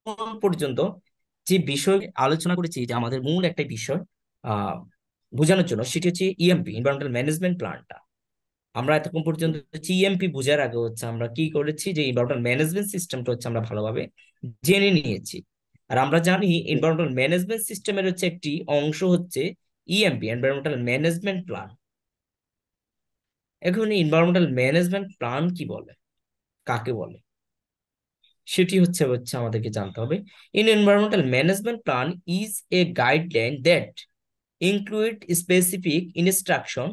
এখন পর্যন্ত যে বিষয় আলোচনা করেছি, যে আমাদের মূল একটা বিষয় আহ বোঝানোর জন্য, সেটি হচ্ছে ইএমপি, এনভায়রনমেন্টাল ম্যানেজমেন্ট প্ল্যানটা। আমরা এতক্ষণ পর্যন্ত হচ্ছে ইএমপি বোঝার আগে হচ্ছে আমরা কি করেছি, যে এনভায়রনমেন্টাল ম্যানেজমেন্ট সিস্টেমটা হচ্ছে আমরা ভালোভাবে জেনে নিয়েছি। আর আমরা জানি এনভায়রনমেন্টাল ম্যানেজমেন্ট সিস্টেমের হচ্ছে একটি অংশ হচ্ছে ইএমপি, এনভায়রনমেন্টাল ম্যানেজমেন্ট প্ল্যান। এখন এনভায়রনমেন্টাল ম্যানেজমেন্ট প্ল্যান কি বলে, কাকে বলে, সেটি হচ্ছে হচ্ছে আমাদেরকে জানতে হবে। In environmental management plan is a guideline that include specific instruction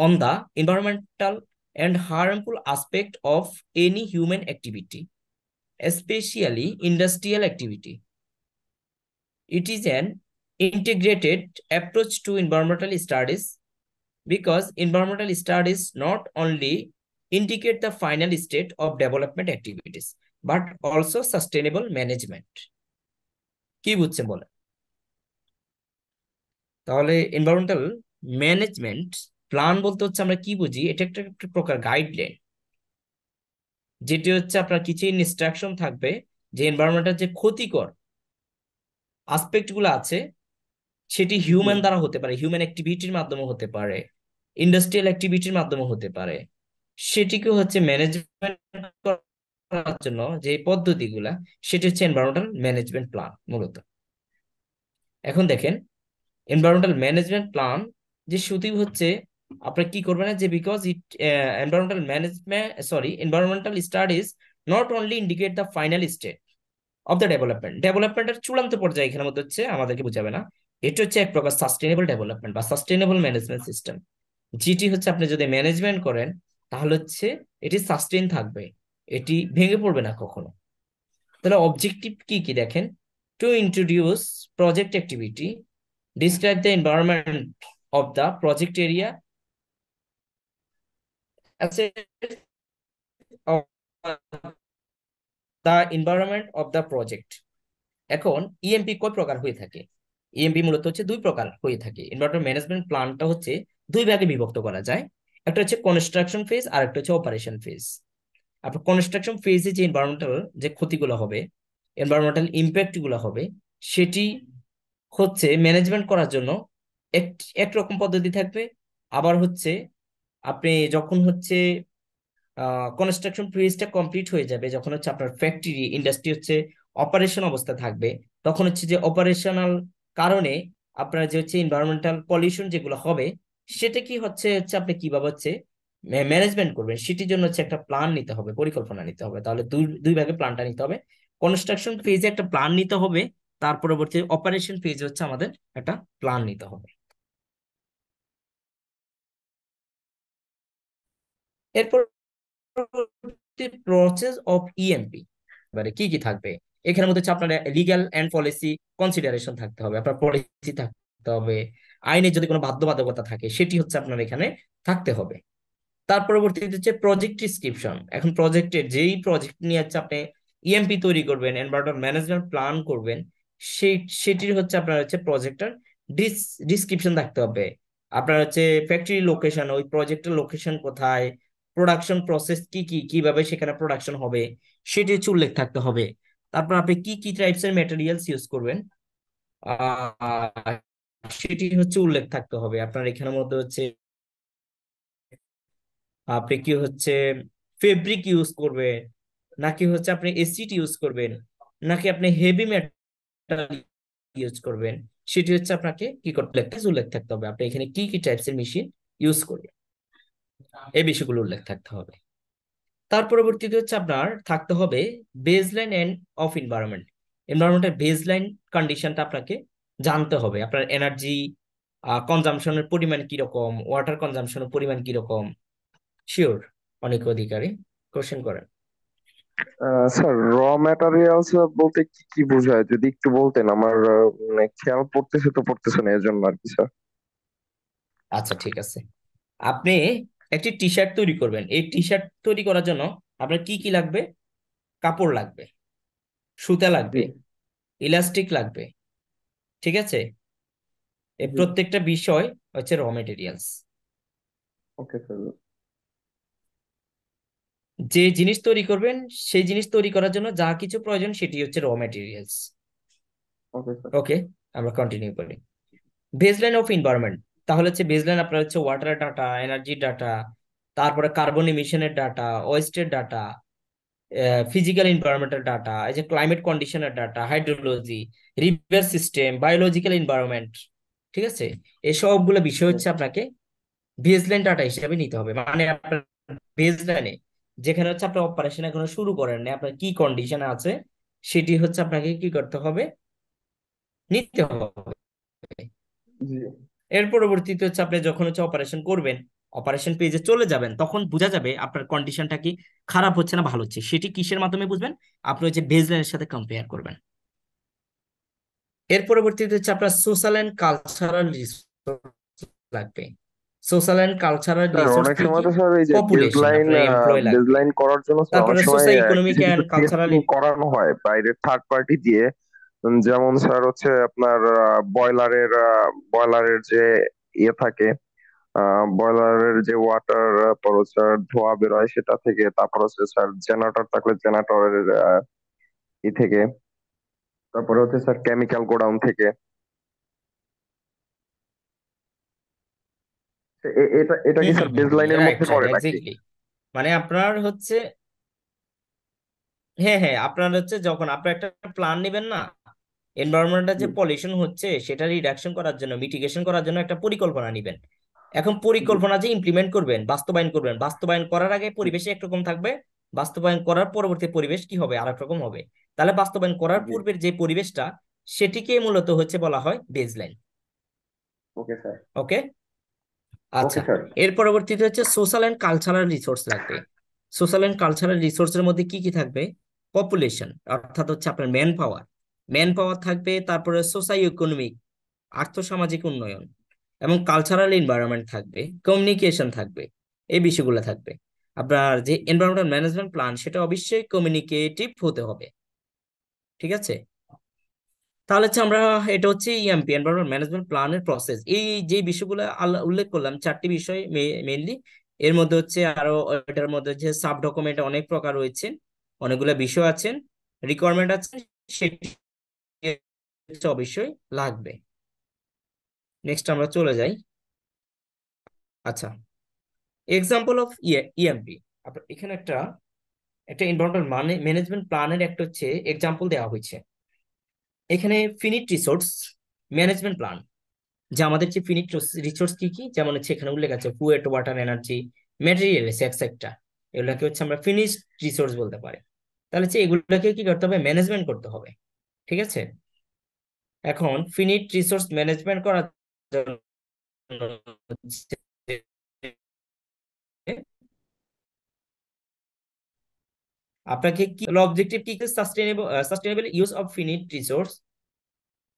on the environmental and harmful aspect of any human activity, especially industrial activity. It is an integrated approach to environmental studies because environmental studies not only indicate the final state of development activities but also sustainable management. কি বুঝছেন বলেন? তাহলে environmental management plan বলতে হচ্ছে আমরা কি বুঝি, এটা একটা একটা প্রকার গাইডলাইন, যেটি হচ্ছে আপনার কিছু ইনস্ট্রাকশন থাকবে যে এনভায়রনমেন্টের যে ক্ষতিকর আসপেক্ট গুলো আছে, সেটি হিউম্যান দ্বারা হতে পারে, হিউম্যান অ্যাক্টিভিটির মাধ্যমে হতে পারে, ইন্ডাস্ট্রিয়াল অ্যাক্টিভিটির মাধ্যমে হতে পারে। সেটিকে হচ্ছে ম্যানেজমেন্ট করার জন্য যে পদ্ধতিগুলা, সেটি হচ্ছে এনভায়রনমেন্টাল ম্যানেজমেন্ট প্ল্যান মূলত। এখন দেখেন, এনভায়রনমেন্টাল ম্যানেজমেন্ট প্ল্যান যে শুধু হচ্ছে আপনার কি করবে না, যে because it environmental management environmental studies not only indicate the final state of the ডেভেলপমেন্টের চূড়ান্ত পর্যায়ে এখানে মধ্যে হচ্ছে আমাদেরকে বোঝাবে না। এটা হচ্ছে এক প্রকার সাস্টেনেবল ডেভেলপমেন্ট বা সাস্টেনেবল ম্যানেজমেন্ট সিস্টেম, যেটি হচ্ছে আপনি যদি ম্যানেজমেন্ট করেন তাহলে হচ্ছে এটি সাস্টেইন থাকবে, এটি ভেঙে পড়বে না কখনো। তাহলে অবজেক্টিভ কি কি দেখেন, to introduce project activity, describe the environment of the project area, the environment of the project. এখন ইএমপি কয় প্রকার হয়ে থাকে? ইএমপি মূলত হচ্ছে দুই প্রকার হয়ে থাকে। এনভায়রনমেন্ট ম্যানেজমেন্ট প্ল্যানটা হচ্ছে দুই ভাগে বিভক্ত করা যায়। একটা হচ্ছে কনস্ট্রাকশন ফেজ আর একটা হচ্ছে অপারেশন ফেজ। আপনার কনস্ট্রাকশন ফেজে যে এনভায়রনমেন্টাল যে ক্ষতিগুলো হবে, এনভায়রনমেন্টাল ইম্প্যাক্ট গুলো হবে, সেটি হচ্ছে ম্যানেজমেন্ট করার জন্য এক একরকম পদ্ধতি থাকবে। আবার হচ্ছে আপনি যখন হচ্ছে কনস্ট্রাকশন ফেজটা কমপ্লিট হয়ে যাবে, যখন হচ্ছে আপনার ফ্যাক্টরি ইন্ডাস্ট্রি হচ্ছে অপারেশন অবস্থা থাকবে, তখন হচ্ছে যে অপারেশনাল কারণে আপনার যে হচ্ছে এনভায়রনমেন্টাল পলিউশন যেগুলো হবে, সেটা কি হচ্ছে হচ্ছে আপনি কিভাবে হচ্ছে ম্যানেজমেন্ট করবেন, সেটির জন্য হচ্ছে একটা প্ল্যান নিতে হবে, পরিকল্পনা নিতে হবে। তাহলে দুই দুই ভাগে প্ল্যানটা নিতে হবে। কনস্ট্রাকশন ফেজে একটা প্ল্যান নিতে হবে, তার পরবর্তী অপারেশন ফেজে হচ্ছে আমাদের একটা প্ল্যান নিতে হবে। এরপর প্রসেস অফ ইএমপি এবারে কি কি থাকবে, এখানের মধ্যে হচ্ছে আপনার লিগ্যাল এন্ড পলিসি কনসিডারেশন থাকতে হবে, আপনার পলিসি থাকতে হবে, আইনের যদি কোনো বাধ্যবাধকতা থাকে সেটি হচ্ছে আপনার এখানে থাকতে হবে। তার পরবর্তীতে হচ্ছে প্রজেক্ট ডিসক্রিপশন। এখন প্রজেক্টের যেই প্রজেক্ট নিয়ে হচ্ছে আপনি ইএমপি তৈরি করবেন, এনভায়রনমেন্ট ম্যানেজমেন্ট প্ল্যান করবেন, সেই সেটির হচ্ছে আপনার হচ্ছে প্রজেক্টের ডিসক্রিপশন থাকতে হবে। আপনার হচ্ছে ফ্যাক্টরি লোকেশন, ওই প্রজেক্টের লোকেশন কোথায়, প্রোডাকশন প্রসেস কি কি, কিভাবে সেখানে প্রোডাকশন হবে, সেটি হচ্ছে উল্লেখ থাকতে হবে। তারপর আপনি কি কি টাইপস এর ম্যাটেরিয়ালস ইউজ করবেন, সেটি হচ্ছে উল্লেখ থাকতে হবে। আপনার এখানের মধ্যে হচ্ছে আপনি কি হচ্ছে ফেব্রিক ইউজ করবেন, নাকি হচ্ছে আপনি এসিড ইউজ করবেন, নাকি আপনি হেভি মেটাল ইউজ করবেন, সেটি হচ্ছে আপনাকে কি করতে উল্লেখ থাকতে হবে। আপনি এখানে কি কি টাইপস এর মেশিন ইউজ করবেন, এই বিষয়গুলো উল্লেখ থাকতে হবে। তার পরবর্তীতে হচ্ছে আপনার থাকতে হবে বেসলাইন এন্ড অফ এনভায়রনমেন্ট। এনভায়রনমেন্টের বেসলাইন কন্ডিশনটা আপনাকে জানতে হবে। আপনার এনার্জি কনজাম্পশনের পরিমাণ কিরকম, ওয়াটার কনজাম্পশনের পরিমাণ কিরকম। শিওর, অনেক অধিকারী কোশ্চেন করেন। স্যার, র ম্যাটেরিয়ালস বলতে কি কি বোঝায় যদি একটু বলতেন? আমার মানে খেয়াল পড়তেছে তো পড়তেছে না, এর জন্য আর কি স্যার। আচ্ছা ঠিক আছে, আপনি একটি টি শার্ট তৈরি করবেন। এই টি শার্ট তৈরি করার জন্য আপনার কি কি লাগবে? কাপড় লাগবে, সুতা জি। লাগবে, ইলাস্টিক লাগবে, ঠিক আছে? এই জি। প্রত্যেকটা বিষয় হচ্ছে র মেটেরিয়ালস। Okay sir. যে জিনিস তৈরি করবেন সেই জিনিস তৈরি করার জন্য যা কিছু প্রয়োজন সেটি হচ্ছে র ম্যাটেরিয়ালস। Okay sir. ওকে, আমরা কন্টিনিউ করি। বেসলাইন অফ এনভায়রনমেন্ট, তাহলে হচ্ছে বেসলাইন আপনার হচ্ছে ওয়াটার ডাটা, এনার্জি ডাটা, তারপরে কার্বন ইমিশনের ডাটা, ওয়েস্টের ডাটা, ফিজিক্যাল এনভায়রনমেন্টাল ডাটা, এই যে ক্লাইমেট কন্ডিশনের data, hydrology, river system, biological environment. ঠিক আছে, এই সবগুলো বিষয় হচ্ছে আপনাকে বেসলাইন ডাটা হিসেবে নিতে হবে। মানে আপনার বেসলাইনে যেখানে হচ্ছে আপনার অপারেশন এখনো শুরু করেন না, আপনার কি কন্ডিশন আছে সেটি হচ্ছে আপনাকে কি করতে হবে, নিতে হবে। জি এর পরবর্তীতে হচ্ছে আপনি যখন হচ্ছে অপারেশন করবেন, অপারেশন পেজে চলে যাবেন, তখন বোঝা যাবে আপনার কন্ডিশনটা কি খারাপ হচ্ছে না ভালো হচ্ছে। সেটি কিসের মাধ্যমে বুঝবেন? আপনি হচ্ছে বেসলাইনের সাথে কম্পেয়ার করবেন। এর পরবর্তীতে হচ্ছে আপনার সোশ্যাল এন্ড কালচারাল রিসোর্স লাগবে। Social and cultural sir, resource অনেক কি সময় কি? তো স্যার এই যে পপুলেশন, আপনার এমপ্লয় লাগবে। বেসলাইন করার জন্য স্যার অনেক তারপরে সময় সোশ্যাল কিছু ইকোনমিক কিছু এন্ড কালচারাল। টেস্টিং করানো হয় বাইরে থার্ড পার্টি দিয়ে। যেমন স্যার হচ্ছে আপনার বয়লারের বয়লারের যে ইয়ে থাকে, বয়লারের যে ওয়াটার, পর হচ্ছে ধোঁয়া বেরোয় সেটা থেকে, তারপর হচ্ছে স্যার জেনারেটর থাকলে জেনারেটরের ই থেকে, তারপরে হচ্ছে স্যার কেমিক্যাল গোডাউন থেকে। এটা এটা হুম কি হুম স্যার হুম বেস হুম, লাইনের রাইট মধ্যে রাইট, পড়ে নাকি? এক্স্যাক্টলি। মানে আপনার হচ্ছে, হ্যাঁ হ্যাঁ, আপনার হচ্ছে যখন আপনি একটা প্ল্যান নেবেন না, এনভায়রনমেন্টের জি যে পলিউশন হচ্ছে সেটা রিডাকশন করার জন্য, মিটিগেশন করার জন্য একটা পরিকল্পনা নেবেন। এখন জি পরিকল্পনা যে ইমপ্লিমেন্ট করবেন, বাস্তবায়ন করবেন, বাস্তবায়ন করার আগে পরিবেশে একরকম থাকবে, বাস্তবায়ন করার পরবর্তী পরিবেশ কি হবে, আরেক রকম হবে। তাহলে বাস্তবায়ন করার জি। পূর্বের যে পরিবেশটা, সেটিকে মূলত হচ্ছে বলা হয় বেজলাইন। Okay sir. ওকে, ওকে আচ্ছা। স্যার। এর পরবর্তীতে হচ্ছে সোশ্যাল এন্ড কালচারাল রিসোর্স লাগবে। সোশ্যাল এন্ড কালচারাল রিসোর্সের মধ্যে কি কি থাকবে? পপুলেশন, অর্থাৎ হচ্ছে আপনার ম্যান পাওয়ার, ম্যান পাওয়ার থাকবে। তারপরে সোসাইও ইকোনমিক, আর্থসামাজিক উন্নয়ন, এবং কালচারাল এনভায়রনমেন্ট থাকবে, কমিউনিকেশন থাকবে, এই বিষয়গুলো থাকবে। আপনার যে এনভায়রনমেন্টাল ম্যানেজমেন্ট প্ল্যান সেটা অবশ্যই কমিউনিকেটিভ হতে হবে। ঠিক আছে, তাহলে হচ্ছে আমরা, এটা হচ্ছে ইএমপি, এনভায়রনমেন্ট ম্যানেজমেন্ট প্ল্যানের প্রসেস। এই যে বিষয়গুলো উল্লেখ করলাম, চারটি বিষয় মেইনলি। এর মধ্যে হচ্ছে আরো, এটার মধ্যে হচ্ছে সাব ডকুমেন্ট অনেক প্রকার রয়েছে, অনেকগুলো বিষয় আছে, রিকোয়ারমেন্ট আছে, সেটি হচ্ছে অবশ্যই লাগবে। নেক্সট আমরা চলে যাই। আচ্ছা, এক্সাম্পল অফ ইএমপি। আপনার এখানে একটা একটা এনভায়রনমেন্টাল ম্যানেজমেন্ট প্ল্যানের একটা হচ্ছে এক্সাম্পল দেওয়া হয়েছে। এখানে ফিনিট রিসোর্স ম্যানেজমেন্ট প্ল্যান, যে আমাদের যে ফিনিট রিসোর্স কি কি, যেমন হচ্ছে এখানে উল্লেখ আছে ফুয়েট, ওয়াটার, এনার্জি, ম্যাটেরিয়ালস, এক্সেট্রা। এগুলোকে হচ্ছে আমরা ফিনিশ রিসোর্স বলতে পারি। তাহলে হচ্ছে এগুলোকে কি করতে হবে, ম্যানেজমেন্ট করতে হবে। ঠিক আছে, এখন ফিনিট রিসোর্স ম্যানেজমেন্ট করার জন্য হচ্ছে আপনাকে কি অবজেক্টিভ, কি কি sustainable use of finite resource.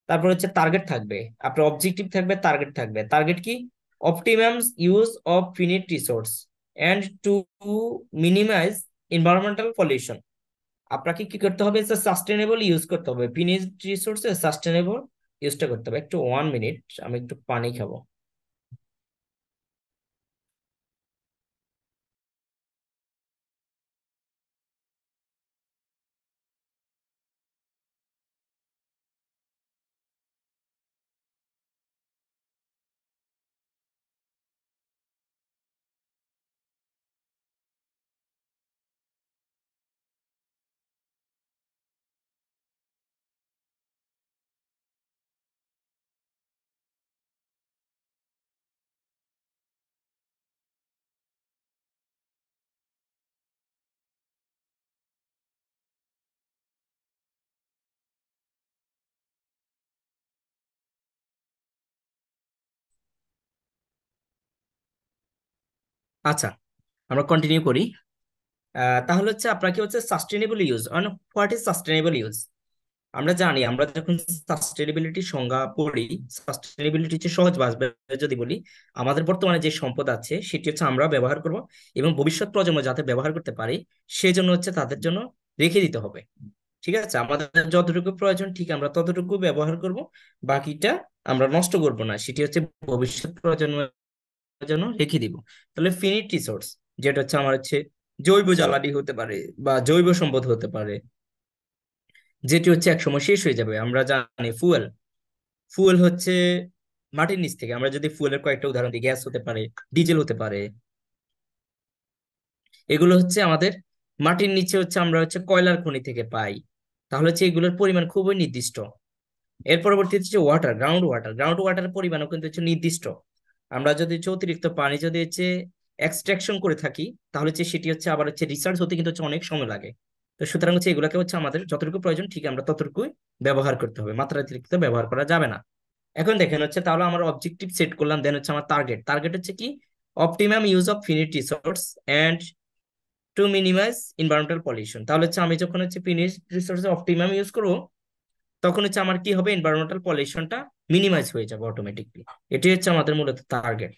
তারপর হচ্ছে টার্গেট থাকবে, আপনার অবজেক্টিভ থাকবে, টার্গেট থাকবে। টার্গেট কি? Optimum use of finite resource and to minimise environmental pollution. আপনাকে কি করতে হবে, সাস্টেনেবল ইউজ করতে হবে, ফিনিট রিসোর্সের সাস্টেনেবল ইউজটা করতে হবে। একটু 1 মিনিট, আমি একটু পানি খাবো। আচ্ছা, আমরা কন্টিনিউ করি। তাহলে হচ্ছে আপনাকে হচ্ছে sustainable use, what is sustainable use. আমরা জানি, আমরা যখন সাস্টেনেবিলিটির সংজ্ঞা পড়ি, সাস্টেনেবিলিটি হচ্ছে সহজ ভাষায় যদি বলি, আমাদের বর্তমানে যে সম্পদ আছে সেটি হচ্ছে আমরা ব্যবহার করব, এবং ভবিষ্যৎ প্রজন্ম যাতে ব্যবহার করতে পারে সেই জন্য হচ্ছে তাদের জন্য রেখে দিতে হবে। ঠিক আছে, আমাদের যতটুকু প্রয়োজন ঠিক আমরা ততটুকু ব্যবহার করব, বাকিটা আমরা নষ্ট করব না, সেটি হচ্ছে ভবিষ্যৎ প্রজন্মের জন্য রেখে দিব। তাহলে ফিনিট রিসোর্স যেটা হচ্ছে আমার হচ্ছে জৈব জ্বালানি হতে পারে বা জৈব সম্পদ হতে পারে, যেটি হচ্ছে একসময় শেষ হয়ে যাবে। আমরা জানি ফুয়েল, ফুয়েল হচ্ছে মাটির নিচ থেকে, আমরা যদি ফুয়েলের কয়েকটা উদাহরণ দিই, গ্যাস হতে পারে, ডিজেল হতে পারে, এগুলো হচ্ছে আমাদের মাটির নিচে হচ্ছে আমরা হচ্ছে কয়লার খনি থেকে পাই। তাহলে হচ্ছে এগুলোর পরিমাণ খুবই নির্দিষ্ট। এর পরবর্তীতে হচ্ছে ওয়াটার, গ্রাউন্ড ওয়াটার, গ্রাউন্ড ওয়াটারের পরিমাণও কিন্তু হচ্ছে নির্দিষ্ট। আমরা যদি হচ্ছে অতিরিক্ত পানি যদি হচ্ছে এক্সট্রাকশন করে থাকি, তাহলে হচ্ছে সেটি হচ্ছে আবার হচ্ছে রিসার্চ হতে কিন্তু হচ্ছে অনেক সময় লাগে। তো সুতরাং হচ্ছে এগুলোকে হচ্ছে আমাদের যতটুকু প্রয়োজন ঠিক আমরা ততটুকুই ব্যবহার করতে হবে, মাত্রাতিরিক্ত ব্যবহার করা যাবে না। এখন দেখেন হচ্ছে তাহলে আমার অবজেক্টিভ সেট করলাম, দেন হচ্ছে আমার টার্গেট, টার্গেট হচ্ছে কি, optimum use of finite resource and to minimise environmental pollution. তাহলে হচ্ছে আমি যখন হচ্ছে ফিনিট রিসোর্সের অপটিমাম ইউজ করবো, তখন হচ্ছে আমার কি হবে, এনভায়রনমেন্টাল পলিউশনটা মিনিমাইজ হয়ে যাবে অটোমেটিকলি। এটি হচ্ছে আমাদের মূলত টার্গেট।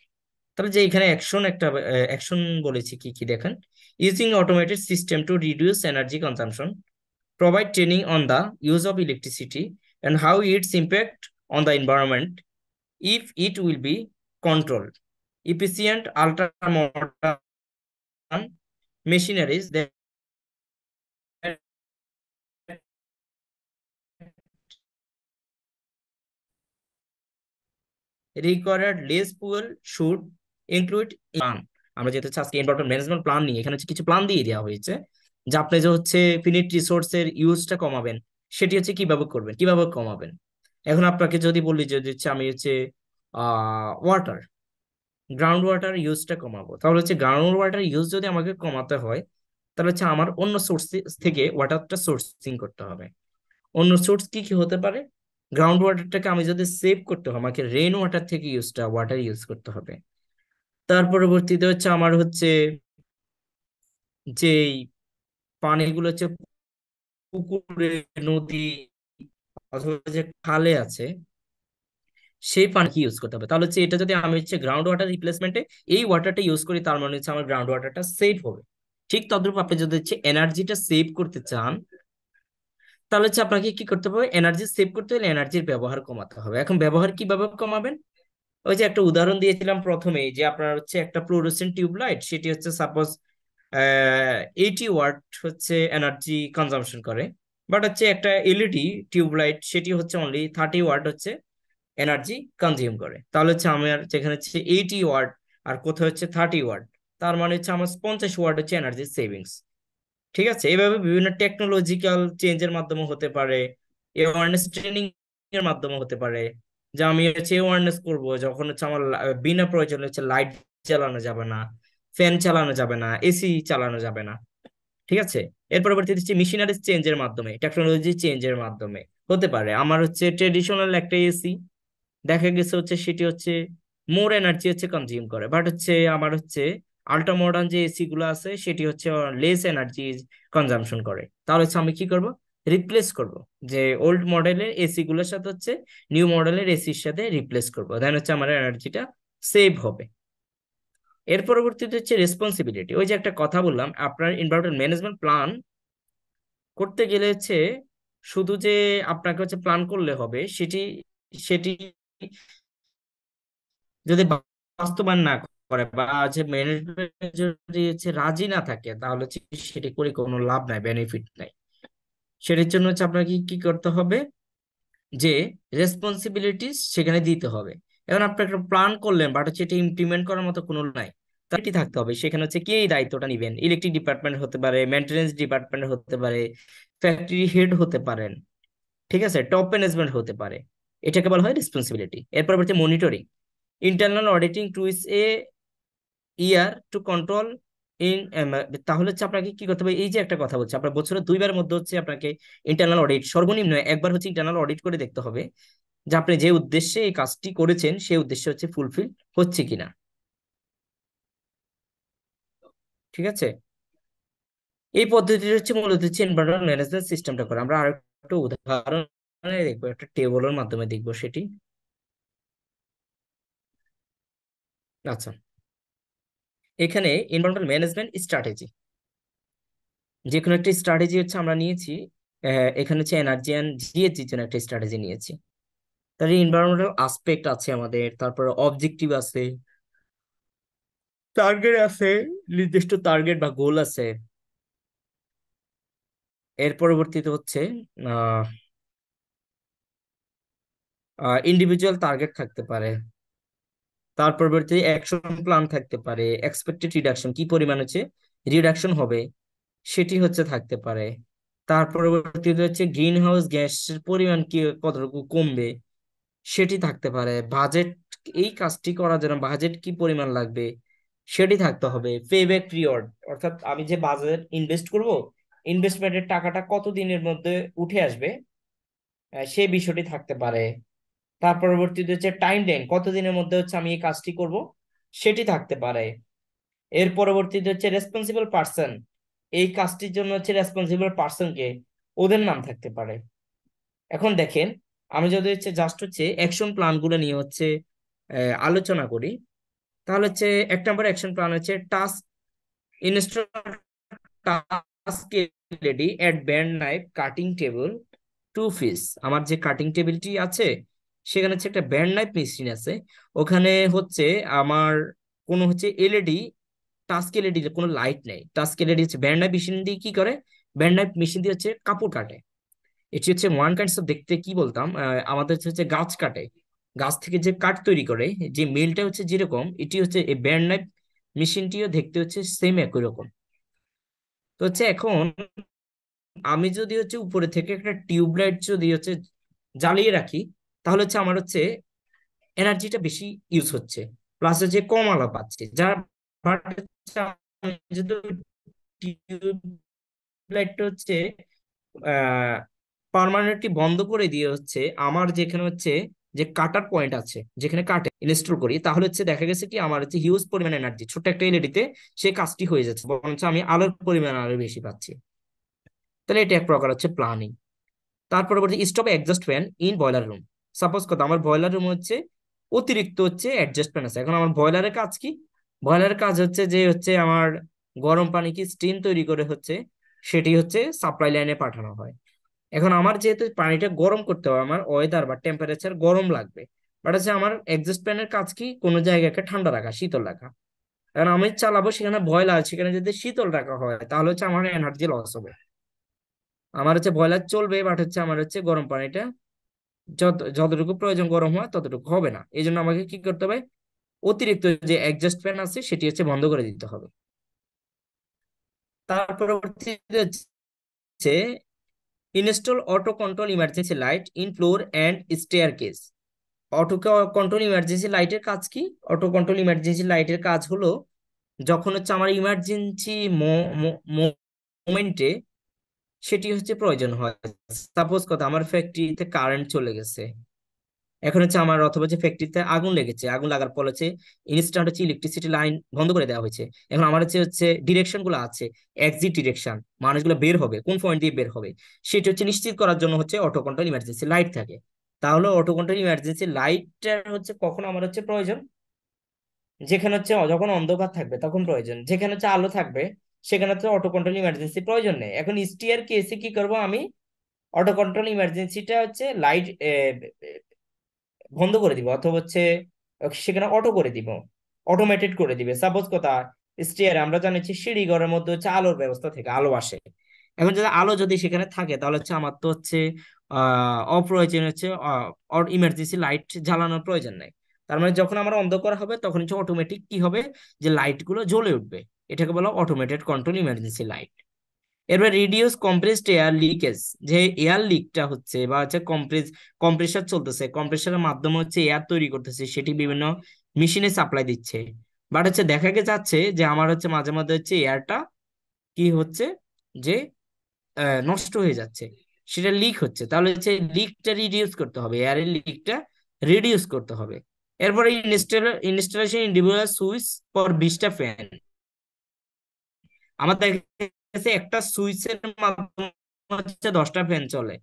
তাহলে যে এখানে অ্যাকশন একটা অ্যাকশন বলেছি কি কি দেখেন, using automated system to reduce energy consumption, provide training on the use of electricity and how its impact on the environment, if it will be controlled, efficient ultra modern machineries that required less fuel should include plan। আমরা যেহেতু হচ্ছে আজকে environment management plan নিয়ে, এখানে হচ্ছে কিছু plan দিয়ে দেওয়া হয়েছে যে আপনি যে হচ্ছে ফিনিট রিসোর্সের ইউজটা কমাবেন, সেটি হচ্ছে কিভাবে করবেন, কিভাবে কমাবেন। এখন আপনাকে যদি বলি যে হচ্ছে আমি হচ্ছে ওয়াটার, গ্রাউন্ড ওয়াটার ইউজটা কমাবো, তাহলে হচ্ছে গ্রাউন্ড ওয়াটার ইউজ যদি আমাকে কমাতে হয়, তাহলে হচ্ছে আমার অন্য সোর্স থেকে ওয়াটারটা সোর্সিং করতে হবে। অন্য সোর্স কি কি হতে পারে, গ্রাউন্ড ওয়াটারটাকে আমি যদি সেভ করতে হয়, আমাকে রেইন ওয়াটার থেকে ওয়াটার ইউজ করতে হবে। তার পরবর্তীতে হচ্ছে আমার হচ্ছে যে পানিগুলো হচ্ছে পুকুরে, নদী অথবা যে খালে আছে, সেই পানি ইউজ করতে হবে। তাহলে হচ্ছে এটা যদি আমি হচ্ছে গ্রাউন্ড ওয়াটার রিপ্লেসমেন্টে এই ওয়াটারটা ইউজ করি, তার মানে হচ্ছে আমার গ্রাউন্ড ওয়াটারটা সেভ হবে। ঠিক তদ্রূপ আপনি যদি হচ্ছে এনার্জিটা সেভ করতে চান, তাহলে হচ্ছে আপনাকে কি করতে হবে, এনার্জি সেভ করতে হলে এনার্জির ব্যবহার কমাতে হবে। এখন ব্যবহার কিভাবে কমাবেন, ওই যে একটা উদাহরণ দিয়েছিলাম প্রথমেই, যে আপনার হচ্ছে একটা ফ্লুorescent টিউবলাইট, সেটি হচ্ছে সাপোজ 80 ওয়াট হচ্ছে এনার্জি কনজাম্পশন করে, বাট হচ্ছে একটা এলইডি টিউবলাইট সেটি হচ্ছে অনলি 30 ওয়াট হচ্ছে এনার্জি কনজিউম করে। তাহলে হচ্ছে আমার যেখানে হচ্ছে 80 ওয়াট আর কোথাও হচ্ছে 30 ওয়াট, তার মানে হচ্ছে আমার 50 ওয়াট হচ্ছে এনার্জি সেভিংস। ঠিক আছে, এইভাবে বিভিন্ন টেকনোলজিক্যাল চেঞ্জের মাধ্যমে হতে পারে, অ্যাওয়ারনেস ট্রেনিং এর মাধ্যমে হতে পারে। যে আমি হচ্ছে অ্যাওয়ারনেস করব যখন হচ্ছে আমার বিনা প্রয়োজনে হচ্ছে লাইট চালানো যাবে না, ফ্যান চালানো যাবে না, এসি চালানো যাবে না। ঠিক আছে, এর পরবর্তীতে হচ্ছে মিশনারি চেঞ্জের মাধ্যমে, টেকনোলজি চেঞ্জের মাধ্যমে হতে পারে। আমার হচ্ছে ট্রেডিশনাল একটা এসি দেখা গেছে হচ্ছে সেটি হচ্ছে মোর এনার্জি হচ্ছে কনজিউম করে, বাট হচ্ছে আমার হচ্ছে আল্ট্রা মডার্ন যে এসি গুলো আছে সেটি হচ্ছে লেস এনার্জি কনজাম্পশন করে। তাহলে হচ্ছে আমি কি করব, রিপ্লেস করব, যে ওল্ড মডেলের এসি গুলোর সাথে হচ্ছে নিউ মডেলের এসির সাথে রিপ্লেস করব, দেন হচ্ছে আমার এনার্জিটা সেভ হবে। এর পরবর্তীতে হচ্ছে রেসপন্সিবিলিটি। ওই যে একটা কথা বললাম, আপনার এনভায়রনমেন্ট ম্যানেজমেন্ট প্ল্যান করতে গেলে হচ্ছে শুধু যে আপনাকে হচ্ছে প্ল্যান করলে হবে, সেটি সেটি যদি বাস্তবায়ন না করে বা যে ম্যানেজমেন্ট যদি হচ্ছে রাজি না থাকে, তাহলে হচ্ছে সেটি করে কোনো লাভ নাই, বেনিফিট নাই। সেটার জন্য হচ্ছে আপনাকে কি কি করতে হবে, যে রেসপন্সিবিলিটিস সেখানে দিতে হবে। এখন আপনি একটা প্ল্যান করলেন, বাট হচ্ছে এটা ইমপ্লিমেন্ট করার মতো কোনো নাই, তাই এটি থাকতে হবে। সেখানে হচ্ছে কে এই দায়িত্বটা নিবেন, ইলেকট্রিক ডিপার্টমেন্ট হতে পারে, মেনটেন্যান্স ডিপার্টমেন্ট হতে পারে, ফ্যাক্টরি হেড হতে পারেন, ঠিক আছে, টপ ম্যানেজমেন্ট হতে পারে। এটাকে বলা হয় রেসপন্সিবিলিটি। এর পরবর্তী monitoring, internal auditing to is a year to control in. তাহলে হচ্ছে আপনাকে কি করতে হবে, এই যে একটা কথা বলছে, আপনার বছরে 2বার মধ্যে হচ্ছে আপনাকে ইন্টারনাল অডিট, সর্বনিম্ন একবার হচ্ছে ইন্টারনাল অডিট করে দেখতে হবে যে আপনি যে উদ্দেশ্যে এই কাজটি করেছেন সেই উদ্দেশ্যে হচ্ছে ফুলফিল হচ্ছে কিনা। ঠিক আছে, এই পদ্ধতিটা হচ্ছে মূলত হচ্ছে এনভায়রনমেন্ট ম্যানেজমেন্ট সিস্টেমটা করে। আমরা আর একটা উদাহরণ দেখবো, একটা টেবলের মাধ্যমে দেখবো সেটি। আচ্ছা, এখানে এনভায়রনমেন্টাল ম্যানেজমেন্ট স্ট্র্যাটেজি, যে কোনো একটা স্ট্র্যাটেজি হচ্ছে আমরা নিয়েছি। এখানে হচ্ছে এনার্জি অ্যান্ড জিএসজির জন্য একটা স্ট্র্যাটেজি নিয়েছি। তার এনভায়রনমেন্টাল আসপেক্ট আছে আমাদের, তারপর অবজেক্টিভ আছে, টার্গেট আছে, নির্দিষ্ট টার্গেট বা গোল আছে। এর পরবর্তীতে হচ্ছে আহ ইন্ডিভিজুয়াল টার্গেট থাকতে পারে। তার পরবর্তী অ্যাকশন প্ল্যান থাকতে পারে, এক্সপেক্টেড রিডাকশন কি পরিমাণ হচ্ছে রিডাকশন হবে সেটি হচ্ছে থাকতে পারে। তার পরবর্তীতে হচ্ছে গ্রিন হাউস গ্যাসের পরিমাণ কি কতটুকু কমবে সেটি থাকতে পারে। বাজেট, এই কাজটি করার জন্য বাজেট কি পরিমাণ লাগবে সেটি থাকতে হবে। পেব্যাক পিরিয়ড, অর্থাৎ আমি যে বাজেট ইনভেস্ট করব, ইনভেস্টমেন্টের টাকাটা কত দিনের মধ্যে উঠে আসবে, সেই বিষয়টি থাকতে পারে। তার পরবর্তীতে হচ্ছে টাইম লাইন, কতদিনের মধ্যে হচ্ছে আমি এই কাজটি করব সেটি থাকতে পারে। এর পরবর্তীতে হচ্ছে রেসপন্সিবল পার্সন, এই কাজটির জন্য হচ্ছে রেসপন্সিবল পার্সনকে, ওদের নাম থাকতে পারে। এখন দেখেন, আমি যদি হচ্ছে জাস্ট হচ্ছে অ্যাকশন প্ল্যান গুলো নিয়ে হচ্ছে আলোচনা করি, তাহলে হচ্ছে এক নম্বর অ্যাকশন প্ল্যান হচ্ছে task install task ready at band knife cutting table two piece. আমার যে কাটিং টেবিলটি আছে সেখানে হচ্ছে একটা ব্যান্ড নাইফ মেশিন আছে। ওখানে হচ্ছে আমার কোনো হচ্ছে এলইডি, টাস্ক এলইডি কোনো লাইট নেই। টাস্ক এলইডি হচ্ছে ব্যান্ড নাইফ মেশিন দিয়ে কি করে, ব্যান্ড নাইফ মেশিন দিয়ে হচ্ছে কাপড় কাটে। এটি হচ্ছে ওয়ান কাইন্ডস অফ, দেখতে কি বলতাম, আমাদের হচ্ছে গাছ কাটে, গাছ থেকে যে কাঠ তৈরি করে, যে মিলটা হচ্ছে যেরকম, এটি হচ্ছে এই ব্যান্ড নাইফ মেশিনটিও দেখতে হচ্ছে সেম একই রকম। তো হচ্ছে এখন আমি যদি হচ্ছে উপরে থেকে একটা টিউবলাইট যদি হচ্ছে জ্বালিয়ে রাখি, তাহলে হচ্ছে আমার হচ্ছে এনার্জিটা বেশি ইউজ হচ্ছে, প্লাস হচ্ছে কম আলো পাচ্ছে। যার but হচ্ছে আমি যদি টিউবলাইটটা হচ্ছে পার্মানেন্টলি বন্ধ করে দিয়ে হচ্ছে আমার যেখানে হচ্ছে যে কাটার পয়েন্ট আছে যেখানে কাটে ইনস্টল করি, তাহলে হচ্ছে দেখা গেছে কি আমার হচ্ছে হিউজ পরিমাণ এনার্জি ছোট্ট একটা এলইডিতে সেই কাজটি হয়ে যাচ্ছে, বরঞ্চ আমি আলোর পরিমাণ আরো বেশি পাচ্ছি। তাহলে এটা এক প্রকার হচ্ছে প্ল্যানিং। তার পরবর্তী stop exhaust fan in boiler room. Suppose কথা আমার বয়লার রুম হচ্ছে অতিরিক্ত হচ্ছে অ্যাডজাস্ট ফ্যান আছে। এখন আমার বয়লারের কাজ কি, বয়লারের কাজ হচ্ছে যে হচ্ছে আমার গরম পানি কি স্টিম তৈরি করে হচ্ছে সেটি হচ্ছে সাপ্লাই লাইনে পাঠানো হয়। এখন আমার যেহেতু পানিটা গরম করতে হবে, আমার ওয়েদার বা টেম্পারেচার গরম লাগবে, বাট হচ্ছে আমার এক্সস্ট ফ্যানের কাজ কি কোনো জায়গাকে ঠান্ডা রাখা, শীতল রাখা। কারণ আমি চালাবো সেখানে বয়লার, সেখানে যদি শীতল রাখা হয় তাহলে হচ্ছে আমার এনার্জি লস হবে। আমার হচ্ছে বয়লার চলবে, বাট হচ্ছে আমার হচ্ছে গরম পানিটা যতটুকু প্রয়োজন গরম হয় ততটুকু হবে না। এই জন্য আমাকে কি করতে হবে, অতিরিক্ত যে এক্সস্ট ফ্যান আছে সেটি হচ্ছে বন্ধ করে দিতে হবে। তার পরবর্তীতে হচ্ছে install auto control emergency light in floor and stair case. Auto control emergency লাইটের কাজ কি, অটো কন্ট্রোল ইমার্জেন্সি লাইটের কাজ হলো যখন হচ্ছে আমার ইমার্জেন্সি মোমেন্টে সেটি হচ্ছে প্রয়োজন হয়। সাপোজ কথা আমার ফ্যাক্টরিতে কারেন্ট চলে গেছে, এখন হচ্ছে আমার অথবা যে ফ্যাক্টরিতে আগুন লেগেছে, আগুন লাগার ফলে হচ্ছে ইনস্ট্যান্ট হচ্ছে ইলেকট্রিসিটি লাইন বন্ধ করে দেওয়া হয়েছে। এখন আমার হচ্ছে হচ্ছে ডিরেকশন গুলো আছে, এক্সিট ডিরেকশন, মানুষগুলো বের হবে কোন পয়েন্ট দিয়ে বের হবে, সেটা হচ্ছে নিশ্চিত করার জন্য হচ্ছে অটো কন্ট্রোল ইমার্জেন্সি লাইট থাকে। তাহলে অটো কন্ট্রোল ইমার্জেন্সি লাইটটার হচ্ছে কখন আমার হচ্ছে প্রয়োজন, যেখানে হচ্ছে যখন অন্ধকার থাকবে তখন প্রয়োজন, যেখানে হচ্ছে আলো থাকবে সেখানে হচ্ছে অটো কন্ট্রোল ইমার্জেন্সি প্রয়োজন নেই। এখন স্টিয়ার কেসে কি করব আমি, অটো কন্ট্রোল ইমার্জেন্সিটা হচ্ছে লাইট বন্ধ করে দিব, অথবা হচ্ছে সেখানে অটো করে দিব, অটোমেটেড করে দিবে। সাপোজ কথা স্টেয়ার আমরা জানিছি সিঁড়ি ঘরের মধ্যে হচ্ছে আলোর ব্যবস্থা থেকে আলো আসে। এখন যদি আলো যদি সেখানে থাকে তাহলে হচ্ছে আমার তো হচ্ছে অপ্রয়োজন হচ্ছে ইমার্জেন্সি লাইট জ্বালানোর প্রয়োজন নাই। তার মানে যখন আমার অন্ধকার হবে তখন হচ্ছে অটোমেটিক কি হবে, যে লাইট গুলো জ্বলে উঠবে। এটাকে বলা অটোমেটেড কন্ট্রোল ইমার্জেন্সি লাইট। এরপর রিডিউস কম্প্রেসড এয়ার লিকেজ, যে এয়ার লিকটা হচ্ছে বা হচ্ছে কম্প্রেসার চলতেছে, কম্প্রেসারের মাধ্যমে হচ্ছে এয়ার তৈরি করতেছে, সেটি বিভিন্ন মেশিনে সাপ্লাই দিচ্ছে, বাট হচ্ছে দেখা যাচ্ছে যে আমার হচ্ছে মাঝে মাঝে হচ্ছে এয়ারটা কি হচ্ছে যে নষ্ট হয়ে যাচ্ছে, সেটা লিক হচ্ছে। তাহলে হচ্ছে লিকটা রিডিউস করতে হবে, এয়ারের লিকটা রিডিউস করতে হবে। এরপরে ইনস্টলেশন ইন্ডিভিজুয়াল সুইচ ফর 20টা ফ্যান। আমার দেখা গেছে একটা সুইচের মাধ্যমে হচ্ছে 10টা ফ্যান চলে,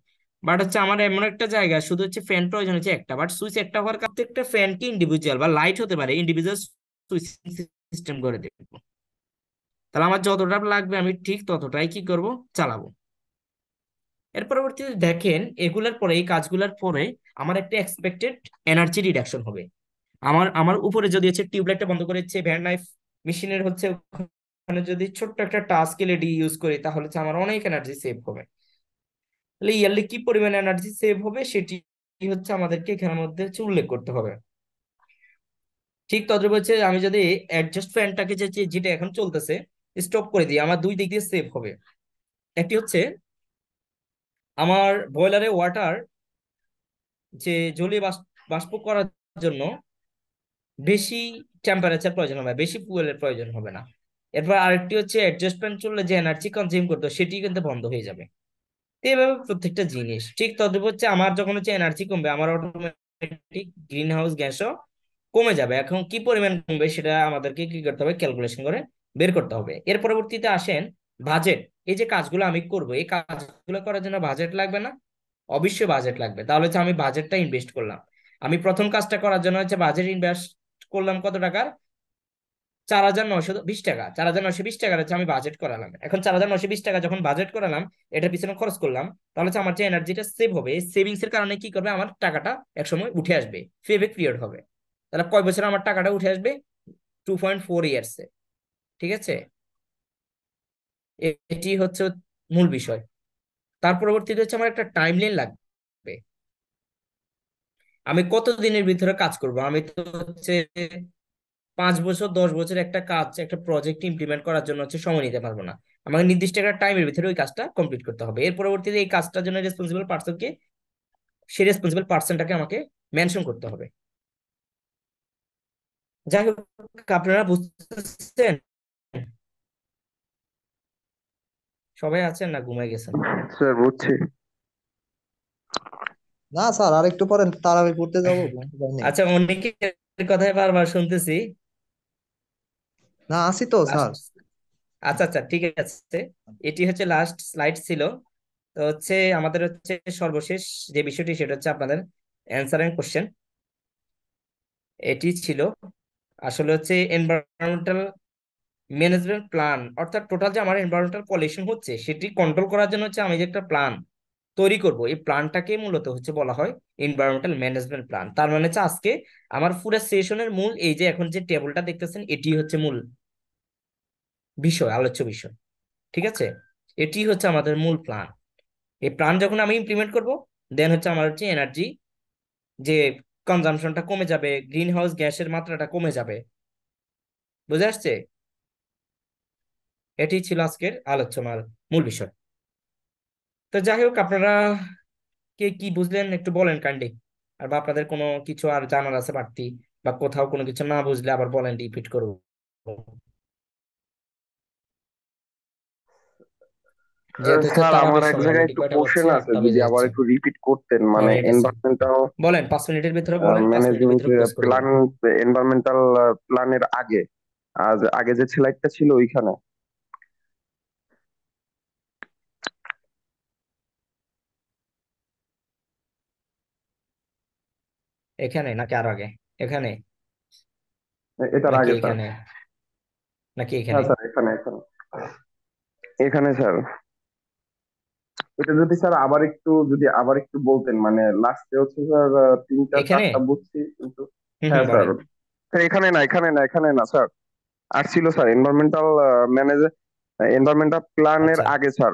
বাট হচ্ছে আমার এমন একটা জায়গা শুধু হচ্ছে ফ্যান প্রয়োজন হচ্ছে একটা, বাট সুইচ একটা হওয়ার কারণে একটা ফ্যানকে ইন্ডিভিজুয়াল বা লাইট হতে পারে ইন্ডিভিজুয়াল সুইচ সিস্টেম করে দেবো। তাহলে আমার যতটা লাগবে আমি ঠিক ততটাই কি করব, চালাবো। এর পরবর্তীতে দেখেন এগুলার পরে, এই কাজগুলোর পরে আমার একটা এক্সপেক্টেড এনার্জি রিডাকশন হবে। আমার আমার উপরে যদি হচ্ছে টিউবলাইটটা বন্ধ করেছে, ভ্যান নাইফ মেশিনের হচ্ছে ওখানে যদি ছোট্ট একটা টাস্ক এলইডি ইউজ করি তাহলে হচ্ছে আমার অনেক এনার্জি সেভ হবে। তাহলে ইয়ারলি কি পরিমাণ এনার্জি সেভ হবে সেটি হচ্ছে আমাদেরকে এখানের মধ্যে হচ্ছে উল্লেখ করতে হবে। ঠিক তদ্রুপ হচ্ছে আমি যদি অ্যাডজাস্ট ফ্যানটাকে যেটা এখন চলতেছে স্টপ করে দিই, আমার দুই দিক দিয়ে সেভ হবে। একটি হচ্ছে আমার বয়লারে ওয়াটার যে জলীয় বাষ্প করার জন্য বেশি টেম্পারেচার প্রয়োজন হবে, বেশি ফুয়েলের প্রয়োজন হবে না। এরপর আরেকটি হচ্ছে অ্যাডজাস্টমেন্ট চললে যে এনার্জি কনজিউম করতো সেটি কিন্তু বন্ধ হয়ে যাবে। তো এইভাবে প্রত্যেকটা জিনিস ঠিক তদ্রুপ হচ্ছে আমার যখন হচ্ছে এনার্জি কমবে আমার অটোমেটিক গ্রিন হাউস গ্যাসও কমে যাবে। এখন কি পরিমাণ কমবে সেটা আমাদেরকে কি করতে হবে, ক্যালকুলেশন করে বের করতে হবে। এর পরবর্তীতে আসেন বাজেট। এই যে কাজগুলো আমি করব এই কাজগুলো করার জন্য বাজেট লাগবে না? অবশ্যই বাজেট লাগবে। তাহলে হচ্ছে আমি বাজেটটা ইনভেস্ট করলাম। আমি প্রথম কাজটা করার জন্য হচ্ছে বাজেট ইনভেস্ট করলাম কত টাকার, 4,920 টাকা। 4,920 টাকার হচ্ছে আমি বাজেট করালাম। এখন 4,920 টাকা যখন বাজেট করালাম, এটার পিছনে খরচ করলাম, তাহলে হচ্ছে আমার যে এনার্জিটা সেভ হবে এই সেভিংস এর কারণে কি করবে, আমার টাকাটা একসময় উঠে আসবে, পেব্যাক পিরিয়ড হবে। তাহলে কয় বছরে আমার টাকাটা উঠে আসবে? 2.4 ইয়ার্সে। ঠিক আছে, এটি হচ্ছে মূল বিষয়। তার পরবর্তীতে হচ্ছে আমার একটা টাইমলাইন লাগবে। আমি কত দিনের ভিতরে কাজ করব? আমি তো হচ্ছে 5 বছর 10 বছর একটা কাজ একটা প্রজেক্ট ইমপ্লিমেন্ট করার জন্য হচ্ছে সময় নিতে পারবো না। আমাকে নির্দিষ্ট একটা টাইমের ভিতরে ওই কাজটা কমপ্লিট করতে হবে। এর পরবর্তীতে এই কাজটার জন্য রেসপন্সিবল পার্সনকে, সেই রেসপন্সিবল পার্সনটাকে আমাকে মেনশন করতে হবে। যাই হোক, আপনারা বুঝতেছেন? সবাই আছেন না ঘুমাই গেছেন? স্যার বুঝছি। না স্যার, আর একটু পরে তারাবি পড়তে যাবো, ঘুমাতে যাইনি। আচ্ছা, অনেকের কথাই বারবার শুনতেছি। না, আসি তো স্যার। লাস্ট, আচ্ছা আচ্ছা ঠিক আছে, এটি হচ্ছে লাস্ট স্লাইড ছিল। তো হচ্ছে আমাদের হচ্ছে সর্বশেষ যে বিষয়টি সেটা হচ্ছে আপনাদের অ্যান্সার এন্ড কোশ্চেন। এটি ছিল আসলে হচ্ছে এনভায়রনমেন্টাল ম্যানেজমেন্ট প্ল্যান, অর্থাৎ টোটাল যে আমার এনভায়রনমেন্টাল পলিউশন হচ্ছে সেটি কন্ট্রোল করার জন্য হচ্ছে আমি যে একটা প্ল্যান তৈরি করব, এই প্ল্যানটাকে মূলত হচ্ছে বলা হয় এনভায়রনমেন্টাল ম্যানেজমেন্ট প্ল্যান। তার মানে হচ্ছে আজকে আমার পুরো সেশনের মূল এই যে এখন যে টেবিলটা দেখতেছেন এটি হচ্ছে মূল বিষয়, আলোচ্য বিষয়। ঠিক আছে, এটি হচ্ছে আমাদের মূল প্ল্যান। এই প্ল্যান যখন আমি ইমপ্লিমেন্ট করব, দেন হচ্ছে আমার হচ্ছে এনার্জি যে কনজাম্পশনটা কমে যাবে, গ্রিন হাউস গ্যাসের মাত্রাটা কমে যাবে। বুঝে আসছে? এটি ছিল আজকের আলোচনার মূল বিষয়। তো যাই হোক, আপনারা কে কি বুঝলেন একটু বলেন কাইন্ডলি। আর বা আপনাদের কোনো কিছু আর জানার আছে বাড়তি, বা কোথাও কোনো কিছু না বুঝলে আবার বলেন, রিপিট করবো। যেহেতু হচ্ছে স্যার আমার তারাবির এক সময় জায়গায় অলরেডি একটু কয়টা কোশ্চেন বাজছে, আছে, 8টা যদি বেজে আবার যাচ্ছে, একটু রিপিট করতেন, 9 মানে মিনিট আছে। এনভায়রনমেন্টাল বলেন, 5 মিনিটের ভিতরে বলেন, 5 মিনিটের ম্যানেজমেন্ট ভিতরে ক্লোজ করে প্ল্যান, দেবো। এনভায়রনমেন্টাল প্ল্যানের আগে, আজ আগে যে স্লাইডটা ছিল ওইখানে। এখানে নাকি আরো আগে? এখানে এটার নাকি আগে স্যার। এখানে নাকি হ্যাঁ এখানে? স্যার, এখানে এখানে এখানে স্যার। এটা যদি স্যার আবার একটু বলতেন, মানে লাস্টে হচ্ছে স্যার তিনটা এখানে। চারটা বুঝছি কিন্তু। হুম হুম, হ্যাঁ স্যার। বলেন। স্যার এখানে না স্যার, আর ছিল স্যার এনভায়রনমেন্টাল ম্যানেজ এনভায়রনমেন্টাল প্ল্যানের আচ্ছা। আগে স্যার,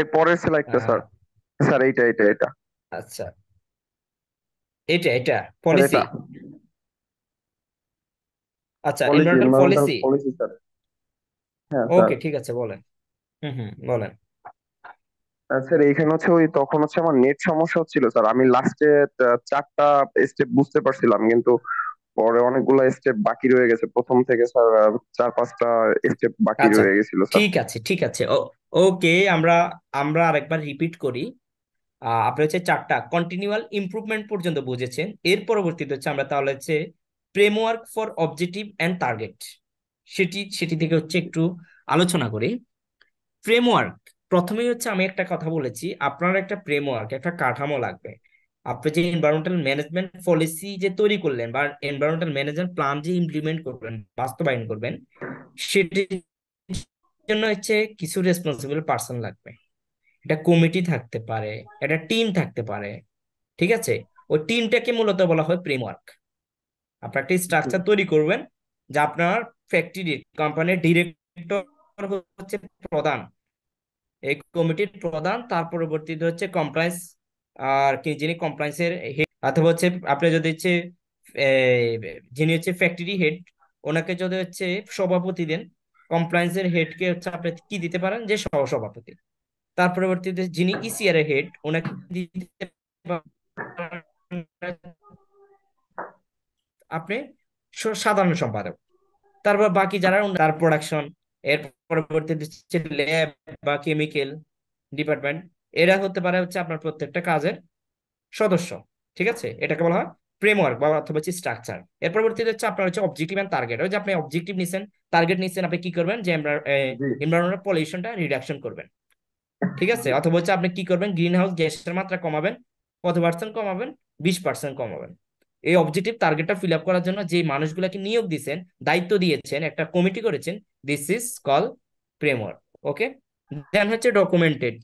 এর পরের স্লাইডটা স্যার। আহ, স্যার এইটা আচ্ছা, এটা স্যার, পলিসি। এটা আচ্ছা, policy, environmental environmental policy. Policy sir. হ্যাঁ স্যার। ওকে, ঠিক আছে, বলেন। হুম হুম, বলেন। স্যার এইখানে হচ্ছে ওই তখন হচ্ছে আমার নেট সমস্যা হচ্ছিল স্যার, আমি লাস্টে চারটা স্টেপ বুঝতে পারছিলাম, কিন্তু পরে অনেকগুলো স্টেপ বাকি রয়ে গেছে প্রথম থেকে স্যার, চার পাঁচটা স্টেপ বাকি আচ্ছা, রয়ে গেছিল স্যার। ঠিক আছে ঠিক আছে, ওকে, আমরা আমরা আরেকবার রিপিট করি। আপনি হচ্ছে 4টা কন্টিনিউয়াল ইমপ্রুভমেন্ট পর্যন্ত বুঝেছেন। এর পরবর্তীতে হচ্ছে আমরা তাহলে হচ্ছে framework for objective and target সেটি সেটি থেকে হচ্ছে একটু আলোচনা করি। ফ্রেমওয়ার্ক, প্রথমেই হচ্ছে আমি একটা কথা বলেছি, আপনার একটা ফ্রেমওয়ার্ক একটা কাঠামো লাগবে। আপনি যে এনভায়রনমেন্টাল ম্যানেজমেন্ট পলিসি যে তৈরি করলেন বা এনভায়রনমেন্টাল ম্যানেজমেন্ট প্ল্যান যে ইমপ্লিমেন্ট করবেন, বাস্তবায়ন করবেন, সেটির জন্য হচ্ছে কিছু রেসপন্সিবল পার্সন লাগবে। এটা কমিটি থাকতে পারে, এটা টিম থাকতে পারে। ঠিক আছে, ওই টিমটাকে মূলত বলা হয় ফ্রেমওয়ার্ক। আপনার একটা জি। স্ট্রাকচার তৈরি করবেন, যে আপনার ফ্যাক্টরি কোম্পানির ডিরেক্টর হচ্ছে প্রধান, এই কমিটির প্রধান, তার পরবর্তীতে হচ্ছে কমপ্লায়েন্স, আর কি যিনি কমপ্লায়েন্সের হেড, অথবা হচ্ছে আপনি যদি হচ্ছে এ, যিনি হচ্ছে ফ্যাক্টরি হেড, ওনাকে যদি হচ্ছে সভাপতি দেন, কমপ্লায়েন্সের হেডকে হচ্ছে আপনি কি দিতে পারেন, যে সহ সভাপতি। তার পরবর্তীতে যিনি ইসিআর এর হেড, ওনাকে দিতে পারেন আপনি সাধারণ সম্পাদক। তারপর বাকি যারা তার প্রোডাকশন, এর পরবর্তীতে হচ্ছে ল্যাব বা কেমিক্যাল ডিপার্টমেন্ট, এরা হতে পারে হচ্ছে আপনার প্রত্যেকটা কাজের সদস্য। ঠিক আছে, এটাকে বলা হয় ফ্রেমওয়ার্ক বা অথবা হচ্ছে স্ট্রাকচার। এর পরবর্তীতে হচ্ছে আপনার হচ্ছে অবজেক্টিভ এন্ড টার্গেট। ওই যে আপনি অবজেক্টিভ নিছেন, টার্গেট নিছেন, আপনি কি করবেন, যে জি। এনভায়রনমেন্টাল পলিউশনটা রিডাকশন করবেন। ঠিক আছে, জি। অথবা হচ্ছে আপনি কি করবেন, গ্রিন হাউস গ্যাসের মাত্রা কমাবেন, কত পার্সেন্ট কমাবেন, 20% কমাবেন। এই অবজেক্টিভ টার্গেটটা ফিল আপ করার জন্য যে মানুষগুলাকে নিয়োগ দিয়েছেন, দায়িত্ব দিয়েছেন, একটা কমিটি করেছেন, দিস ইজ কল ফ্রেমওয়ার্ক। ওকে, দেন হচ্ছে ডকুমেন্টেড,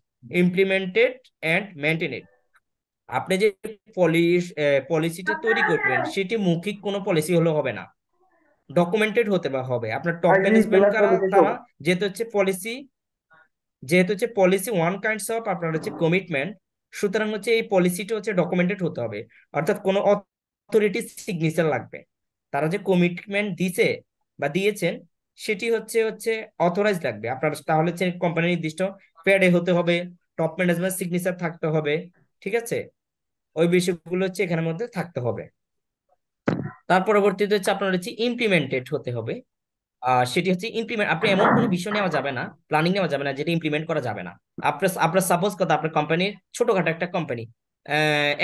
ইমপ্লিমেন্টেড অ্যান্ড মেনটেনেড। আপনি যে পলিসিটা তৈরি করবেন, সেটি মৌখিক কোনো পলিসি হলে হবে না, ডকুমেন্টেড হতে বা হবে। আপনার টপ ম্যানেজমেন্ট কারা তারা, যেহেতু হচ্ছে পলিসি, ওয়ান কাইন্ডস অফ আপনার হচ্ছে কমিটমেন্ট, সুতরাং হচ্ছে এই পলিসিটা হচ্ছে ডকুমেন্টেড হতে হবে। অর্থাৎ কোনো অথরিটি সিগনেচার লাগবে, তারা যে কমিটমেন্ট দিছে বা দিয়েছেন, সেটি হচ্ছে হচ্ছে অথরাইজ লাগবে আপনার। তাহলে হচ্ছে কোম্পানির নির্দিষ্ট প্যাডে হতে হবে, টপ ম্যানেজমেন্ট সিগনেচার থাকতে হবে। ঠিক আছে, ওই বিষয়গুলো হচ্ছে এখানের মধ্যে থাকতে হবে। তার পরবর্তীতে হচ্ছে আপনার হচ্ছে ইমপ্লিমেন্টেড হতে হবে। সেটি হচ্ছে ইমপ্লিমেন্ট, আপনি এমন কোনো বিষয় নেওয়া যাবে না, প্ল্যানিং নেওয়া যাবে না যেটা ইমপ্লিমেন্ট করা যাবে না। আপনার আপনার সাপোজ কথা, আপনার কোম্পানির ছোটখাটো একটা কোম্পানি,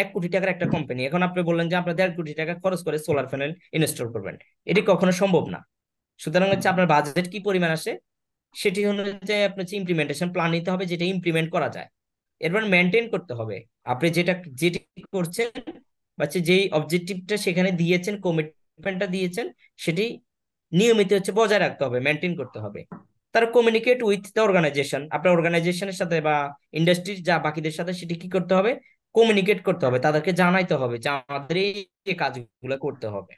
1 কোটি টাকার একটা কোম্পানি, এখন আপনি বললেন যে আপনার 1.5 কোটি টাকা খরচ করে সোলার প্যানেল ইনস্টল করবেন, এটি কখনো সম্ভব না। সুতরাং হচ্ছে আপনার বাজেট কি পরিমাণ আসে, সেটি অনুযায়ী আপনার হচ্ছে ইমপ্লিমেন্টেশন প্ল্যান নিতে হবে, যেটা ইমপ্লিমেন্ট করা যায়। এরপর মেনটেন করতে হবে, আপনি যেটি করছেন বা হচ্ছে যেই অবজেক্টিভটা সেখানে দিয়েছেন, কমিটমেন্টটা দিয়েছেন, সেটি নিয়মিত হচ্ছে বজায় রাখতে হবে, মেনটেন করতে হবে। তার কমিউনিকেট উইথ দ্য অর্গানাইজেশন, আপনার অর্গানাইজেশনের সাথে বা ইন্ডাস্ট্রির যা বাকিদের সাথে সেটি কি করতে হবে, কমিউনিকেট করতে হবে, তাদেরকে জানাইতে হবে যে আমাদের এই কাজগুলো করতে হবে।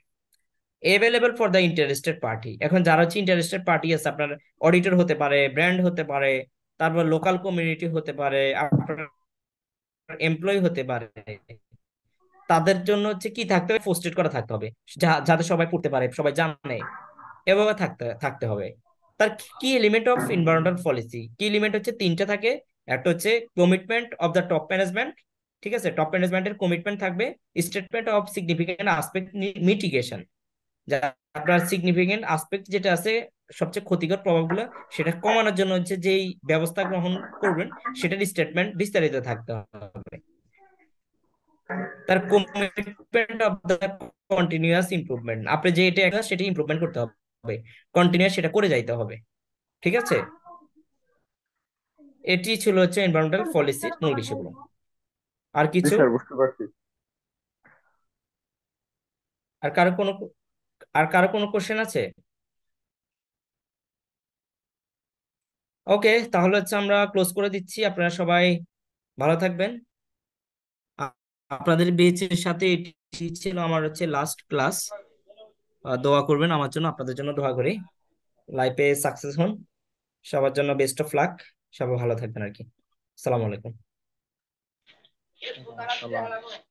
Available for the interested party, এখন যারা হচ্ছে ইন্টারেস্টেড পার্টি আছে, আপনার অডিটর হতে পারে, ব্র্যান্ড হতে পারে, তারপর লোকাল কমিউনিটি হতে পারে, আপনার এমপ্লয়ি হতে পারে, তাদের জন্য হচ্ছে কি থাকতে হবে, পোস্টেড করা থাকতে হবে, যাতে সবাই পড়তে পারে, সবাই জানে, এভাবে থাকতে থাকতে হবে। তার কি এলিমেন্ট অফ এনভায়রনমেন্টাল পলিসি, কি এলিমেন্ট হচ্ছে তিনটা থাকে। একটা হচ্ছে commitment of the top management, ঠিক আছে, টপ ম্যানেজমেন্টের কমিটমেন্ট থাকবে। Statement of significant aspect mitigation, যা আপনার সিগনিফিকেন্ট আসপেক্ট যেটা আছে, সবচেয়ে ক্ষতিকর প্রভাবগুলো, সেটা কমানোর জন্য হচ্ছে যেই ব্যবস্থা গ্রহণ করবেন, সেটার স্টেটমেন্ট বিস্তারিত থাকতে হবে। তার commitment of the continuous improvement, আপনি যে এটা সেটা ইমপ্রুভমেন্ট করতে হবে, কন্টিনিউয়াস সেটা করে যাইতে হবে। ঠিক আছে, এটি ছিল হচ্ছে এনভায়রনমেন্টাল পলিসির মূল বিষয়গুলো। আর জি কিছু, স্যার, বুঝতে পারছি। আর কারো কোনো, আর কারো কোনো কোশ্চেন আছে? ওকে, তাহলে হচ্ছে আমরা ক্লোজ করে দিচ্ছি। আপনারা সবাই ভালো থাকবেন। আ- আপনাদের বেচের সাথে এটি ছিল আমার হচ্ছে লাস্ট ক্লাস। দোয়া করবেন আমার জন্য, আপনাদের জন্য দোয়া করি, লাইফে সাকসেস হন। সবার জন্য বেস্ট অফ লাক, সবাই ভালো থাকবেন আর কি। আসসালামু আলাইকুম। সালাম।